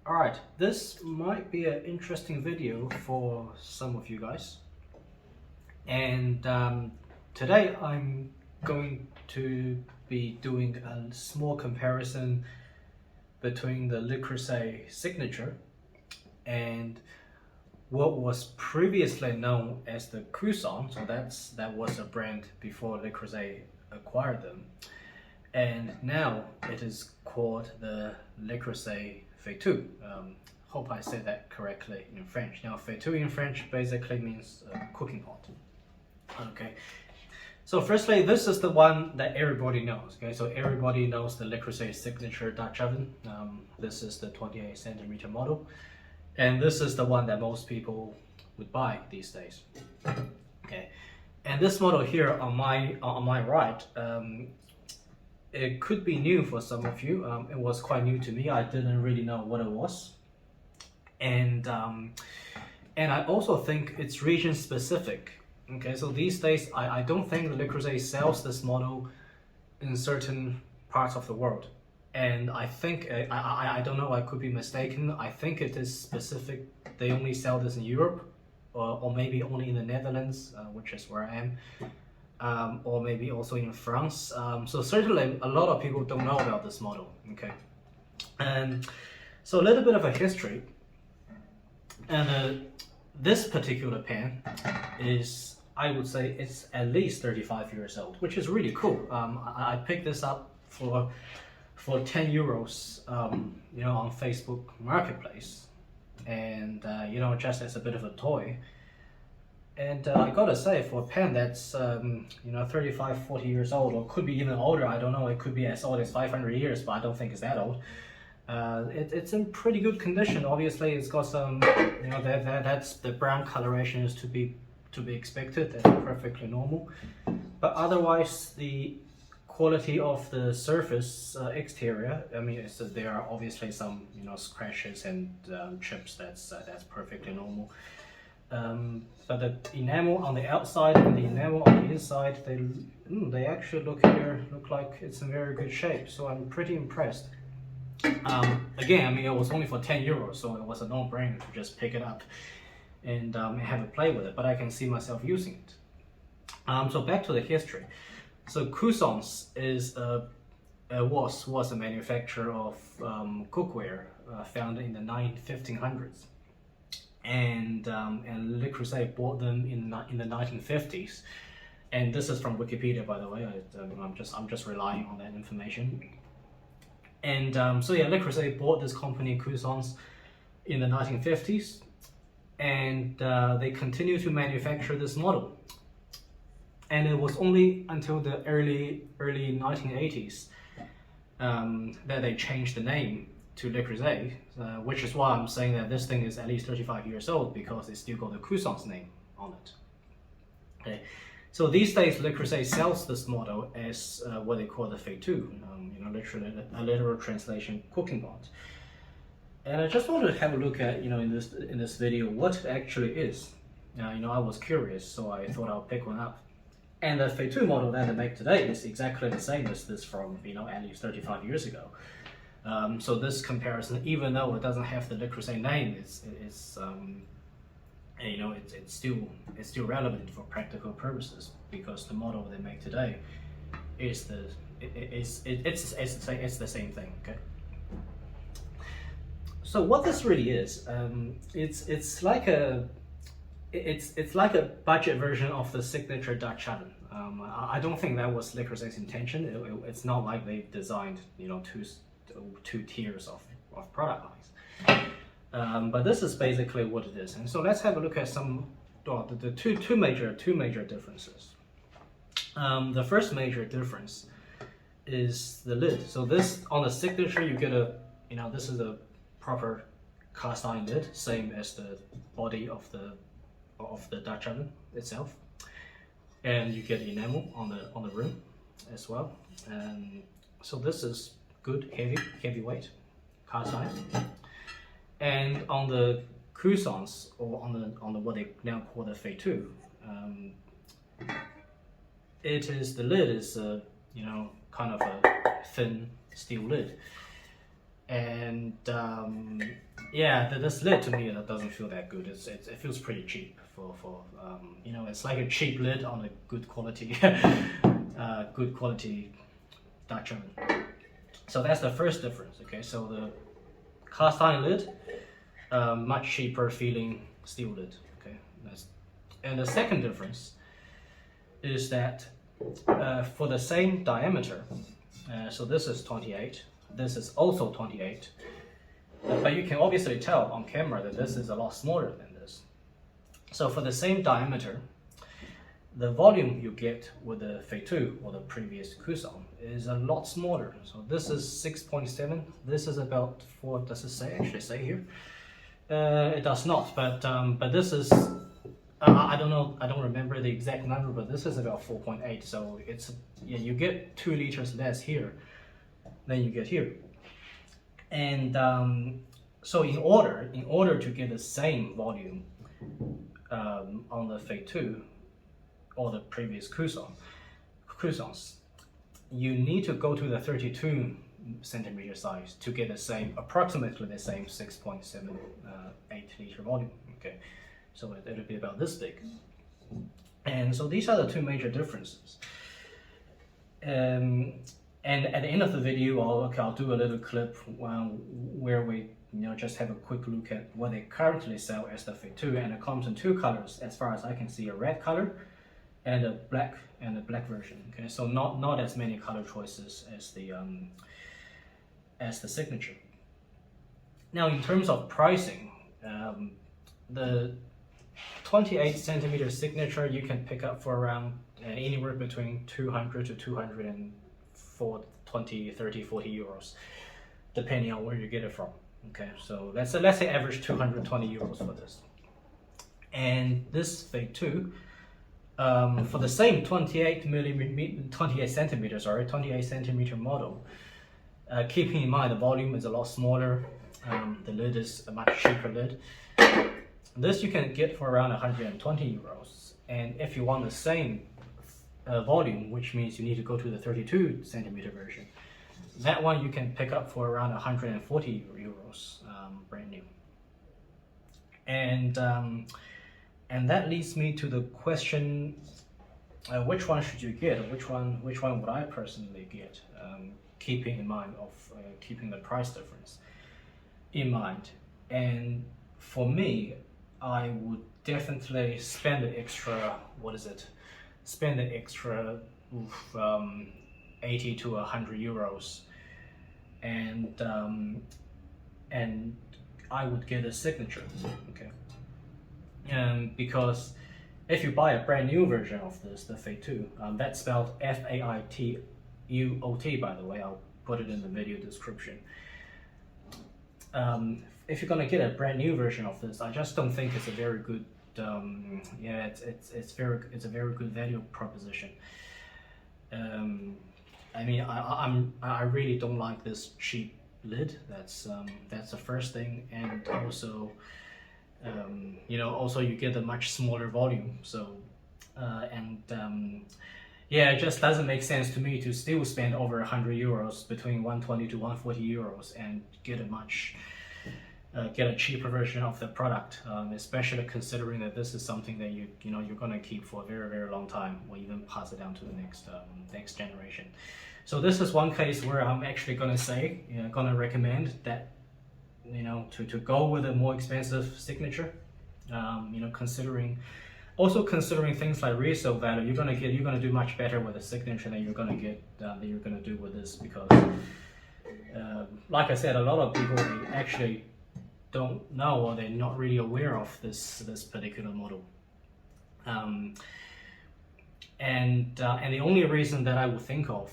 Alright, this might be an interesting video for some of you guys. And today I'm going to be doing a small comparison between the Le Creuset signature and what was previously known as the Cousances. So that was a brand before Le Creuset acquired them. And now it is called the Le Creuset Faitout. Hope I said that correctly in French. Now, Faitout in French basically means cooking pot. Okay. So firstly, this is the one that everybody knows. Okay, so everybody knows the Le Creuset signature Dutch oven. This is the 28 centimeter model, and this is the one that most people would buy these days. Okay, and this model here on my right. It could be new for some of you. It was quite new to me. I didn't really know what it was, and I also think it's region specific. Okay, so these days I don't think Le Creuset sells this model in certain parts of the world, and I think I don't know. I could be mistaken. I think it is specific. They only sell this in Europe, or maybe only in the Netherlands, which is where I am. Or maybe also in France. So certainly a lot of people don't know about this model. Okay, and so a little bit of a history. And this particular pan is, I would say, it's at least 35 years old, which is really cool. I picked this up for 10 euros, on Facebook Marketplace, and just as a bit of a toy. And I gotta say, for a pen that's 35, 40 years old, or could be even older, I don't know, it could be as old as 500 years, but I don't think it's that old. It's in pretty good condition. Obviously, it's got some, that's the brown coloration is to be expected. That's perfectly normal. But otherwise, the quality of the surface exterior, I mean, there are obviously some scratches and chips. That's perfectly normal. But the enamel on the outside and the enamel on the inside, they actually look like it's in very good shape. So I'm pretty impressed. Again, I mean, it was only for 10 euros, so it was a no-brainer to just pick it up and have a play with it. But I can see myself using it. So back to the history. So Cousances was a manufacturer of cookware founded in the 1500s. And Le Creuset bought them in the 1950s, and this is from Wikipedia, by the way. I'm just relying on that information. And so yeah, Le Creuset bought this company Cousances in the 1950s, and they continued to manufacture this model. And it was only until the early 1980s that they changed the name to Le Creuset, which is why I'm saying that this thing is at least 35 years old, because it's still got the Cousances name on it. Okay, so these days Le Creuset sells this model as what they call the Faitout, literally a literal translation, cooking pot. And I just wanted to have a look at in this video what it actually is. I was curious, so I thought I'll pick one up. And the Faitout model that they make today is exactly the same as this from at least 35 years ago. So this comparison, even though it doesn't have the Le Creuset name, it's still relevant for practical purposes, because the model they make today is the same thing. Okay. So what this really is, it's like a budget version of the signature Dutch oven. I don't think that was Le Creuset's intention. It's not like they designed two tiers of product lines, but this is basically what it is. And so let's have a look at the two major differences. The first major difference is the lid. So this, on the signature, you get this is a proper cast iron lid, same as the body of the Dutch oven itself, and you get enamel on the rim as well. And so this is good, heavyweight cast iron. And on the Cousances, or on the what they now call the Faitout, the lid is kind of a thin steel lid. And yeah, this lid to me that doesn't feel that good. It feels pretty cheap for you know, it's like a cheap lid on a good quality good quality Dutch oven. So that's the first difference. Okay, so the cast iron lid, much cheaper feeling steel lid. Okay, and the second difference is that for the same diameter, so this is 28, this is also 28, but you can obviously tell on camera that this is a lot smaller than this. So for the same diameter, the volume you get with the Faitout or the previous Cousances is a lot smaller. So this is 6.7. This is about 4. Does it actually say here? It does not. But this is I don't know. I don't remember the exact number, but this is about 4.8. So it's, yeah, you get 2 liters less here than you get here. And so in order to get the same volume on the Faitout or the previous Cousances, you need to go to the 32 centimeter size to get the same, approximately the same 6.78 liter volume. Okay, so it'll be about this big. And so these are the 2 major differences. And at the end of the video, I'll do a little clip where we just have a quick look at what they currently sell as the Faitout, and it comes in 2 colors, as far as I can see, a red color and a black version. Okay, so not as many color choices as the signature. Now, in terms of pricing, the 28 centimeter signature you can pick up for around anywhere between 200 to 220, 30, 40 euros, depending on where you get it from. Okay, so let's say average 220 euros for this. And this Faitout, for the same 28 centimeter model, keeping in mind the volume is a lot smaller, the lid is a much cheaper lid. This you can get for around 120 euros. And if you want the same volume, which means you need to go to the 32 centimeter version, that one you can pick up for around 140 euros, brand new. And that leads me to the question, which one should you get, or which one would I personally get, keeping in mind keeping the price difference in mind. And for me, I would definitely spend the extra, spend the extra 80 to 100 euros, and I would get a signature. Okay. Because if you buy a brand new version of this, the Faitout, that's spelled F-A-I-T-U-O-T, by the way, I'll put it in the video description. If you're gonna get a brand new version of this, I just don't think it's a very good, it's a very good value proposition. I mean, I really don't like this cheap lid. That's the first thing, and also, also you get a much smaller volume. So, yeah, it just doesn't make sense to me to still spend over 100 euros, between 120 to 140 euros, and get a cheaper version of the product, especially considering that this is something that you're gonna keep for a very, very long time, or even pass it down to the next generation. So this is one case where I'm actually gonna recommend that to go with a more expensive signature. Considering things like resale value, you're gonna do much better with a signature than you're gonna do with this, because like I said, a lot of people, they actually don't know, or they're not really aware of this particular model. And the only reason that I would think of,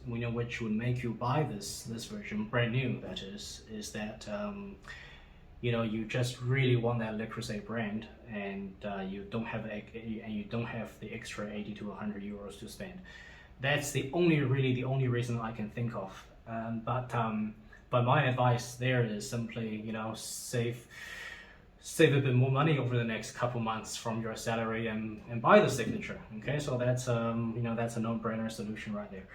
which would make you buy this version brand new, that is that you just really want that Le Creuset brand, and you don't have the extra 80 to 100 euros to spend. That's the only reason I can think of. But my advice there is simply, save a bit more money over the next couple months from your salary, and buy the signature. Okay, so that's a no-brainer solution right there.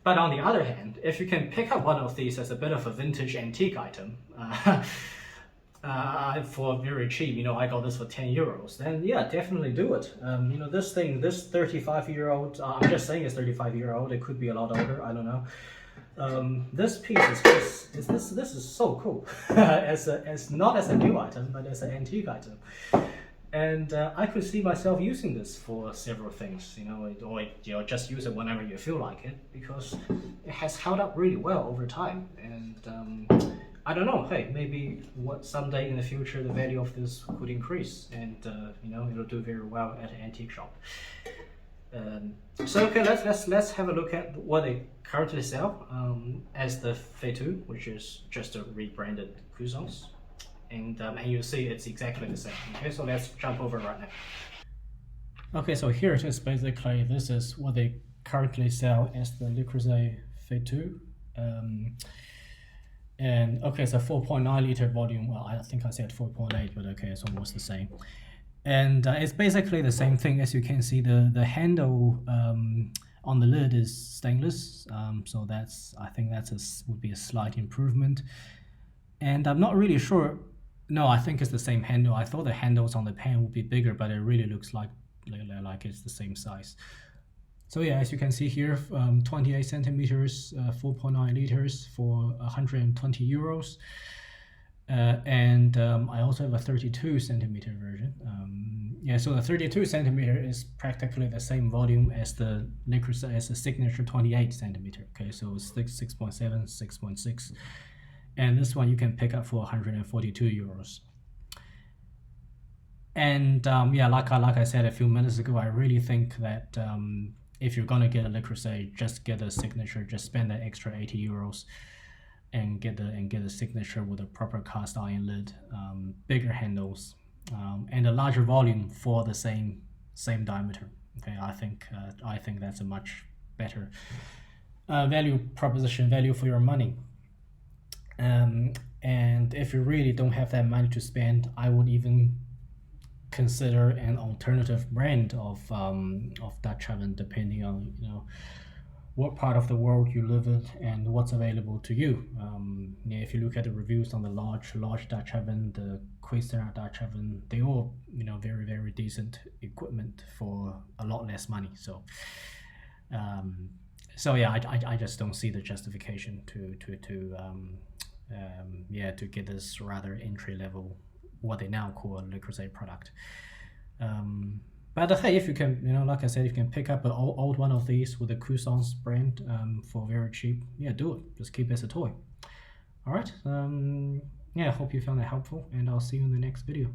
But on the other hand, if you can pick up one of these as a bit of a vintage antique item for very cheap, you know, I got this for 10 euros, then yeah, definitely do it. You know, this thing, this 35-year-old, I'm just saying it's 35-year-old, it could be a lot older, I don't know. This piece is just, this is so cool, as not as a new item, but as an antique item. And I could see myself using this for several things, you know, or you know, just use it whenever you feel like it, because it has held up really well over time. And I don't know, hey, maybe someday in the future the value of this could increase, and you know, it'll do very well at an antique shop. So okay, let's have a look at what they currently sell as the Faitout, which is just a rebranded Cousances. And you see it's exactly the same. Okay, so let's jump over right now. Okay, so here it is. Basically, this is what they currently sell as the Creuset Faitout. And okay, it's a 4.9 liter volume. Well, I think I said 4.8, but okay, it's almost the same. And it's basically the same thing. As you can see, the handle on the lid is stainless. So I think would be a slight improvement. And I'm not really sure. No, I think it's the same handle. I thought the handles on the pan would be bigger, but it really looks like it's the same size. So yeah, as you can see here, 28 centimeters, 4.9 liters for 120 euros. And I also have a 32 centimeter version. Yeah, so the 32 centimeter is practically the same volume as the as the signature 28 centimeter. Okay, so it's 6.7, 6.6. And this one you can pick up for 142 euros. And yeah, like I said a few minutes ago, I really think that if you're gonna get a Creuset, just get a signature. Just spend that extra 80 euros and get a signature with a proper cast iron lid, bigger handles, and a larger volume for the same diameter. Okay, I think that's a much better value proposition, value for your money. And if you really don't have that money to spend, I would even consider an alternative brand of Dutch oven, depending on, you know, what part of the world you live in and what's available to you. Yeah, if you look at the reviews on the large Dutch oven, the Creuset Dutch Oven, they all, you know, very, very decent equipment for a lot less money. So so yeah, I just don't see the justification to get this rather entry level, what they now call a Creuset product. But hey, if you can, you know, like I said, if you can pick up an old one of these with the Cousances brand for very cheap, yeah, do it. Just keep it as a toy. All right. Yeah, I hope you found that helpful, and I'll see you in the next video.